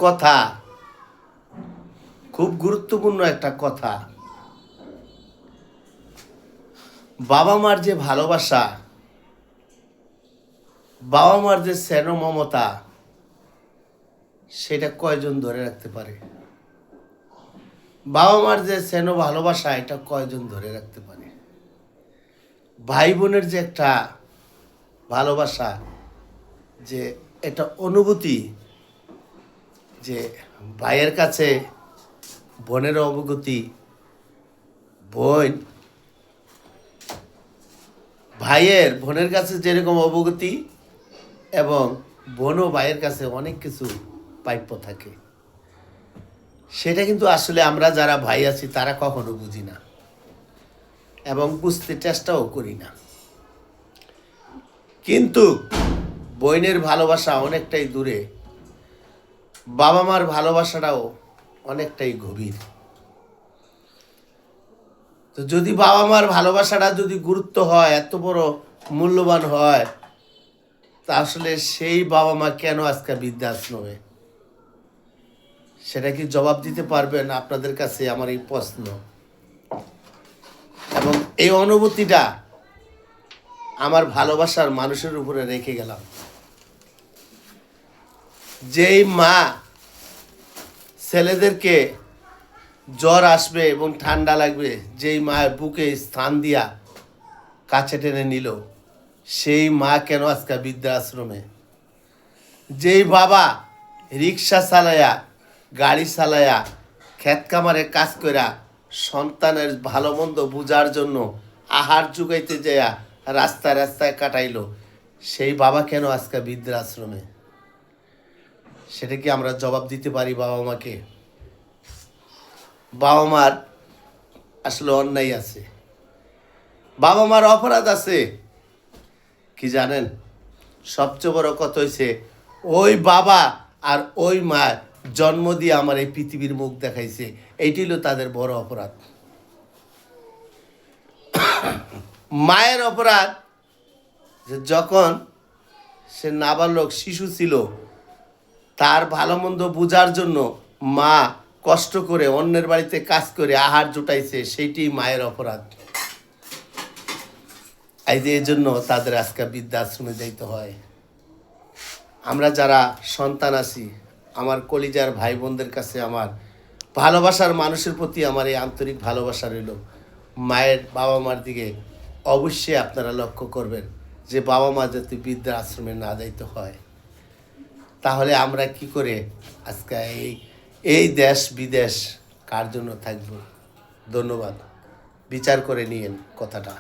কথা, খুব গুরুত্বপূর্ণ একটা কথা। বাবা মার যে ভালোবাসা, বাবা মার যে স্নেহ মমতা, সেটা কয়জন ধরে রাখতে পারে? বাবা মার যে স্নেহ ভালোবাসা, এটা কয়জন ধরে রাখতে পারে? ভাই বোনের যে একটা ভালোবাসা, যে এটা অনুভূতি, যে ভাইয়ের কাছে বোনের অবগতি, বোন ভাইয়ের বোনের কাছে যেরকম অবগতি, এবং বোনও ভাইয়ের কাছে অনেক কিছু প্রাপ্য থাকে। সেটা কিন্তু আসলে আমরা যারা ভাই আছি তারা কখনো বুঝি না এবং বুঝতে চেষ্টাও করি না। কিন্তু বোনের ভালোবাসা অনেকটাই দূরে, বাবা মার ভালোবাসাটাও অনেকটাই গভীর। তো যদি বাবা মার ভালোবাসাটা যদি গুরুত্ব হয়, এত বড় মূল্যবান হয়, তা আসলে সেই বাবা মা কেন আজকে বৃদ্ধাশ্রমে? সেটা কি জবাব দিতে পারবেন? আপনাদের কাছে আমার এই প্রশ্ন। এবং এই অনুভূতিটা আমার ভালোবাসার মানুষের উপরে রেখে গেলাম। যেই মা ছেলেদেরকে জ্বর আসবে এবং ঠান্ডা লাগবে, যেই মায়ের বুকে স্থান দিয়া কাছে টেনে নিল, সেই মা কেন আজকে বৃদ্ধাশ্রমে? যেই বাবা রিক্সা চালায়া, গাড়ি চালায়া, ক্ষেত কামারে কাজ করা সন্তানের ভালো মন্দ বুঝার জন্য আহার জুগাইতে যায়া রাস্তায় রাস্তায় কাটাইলো, সেই বাবা কেন আজকে বৃদ্ধাশ্রমে? সেটা কি আমরা জবাব দিতে পারি বাবা মাকে? বাবা মার আসলে অন্যায় আছে, বাবা মার অপরাধ আছে। কি জানেন, সবচেয়ে বড় কথা হয়েছে, ওই বাবা আর ওই মা জন্ম দিয়ে আমার এই পৃথিবীর মুখ দেখাইছে, এইটি হলো তাদের বড় অপরাধ। মায়ের অপরাধ যে যখন সে নাবালক শিশু ছিল, তার ভালো মন্দ বোঝার জন্য মা কষ্ট করে অন্যের বাড়িতে কাজ করে আহার জুটাইছে, সেইটি মায়ের অপরাধ। এই যে এই জন্য তাদের আজকে বৃদ্ধাশ্রমে যাইতে হয়। আমরা যারা সন্তান আছি, আমার কলিজার ভাই বোনদের কাছে আমার ভালোবাসার মানুষের প্রতি আমার এই আন্তরিক ভালোবাসা রইল। মায়ের বাবা মার দিকে অবশ্যই আপনারা লক্ষ্য করবেন, যে বাবা মা যাতে বৃদ্ধাশ্রমে না যাইতে হয়। তাহলে আমরা কি করে আজকে এই দেশ বিদেশ কার জন্য থাকব? ধন্যবাদ। বিচার করে নিয়েন কথাটা।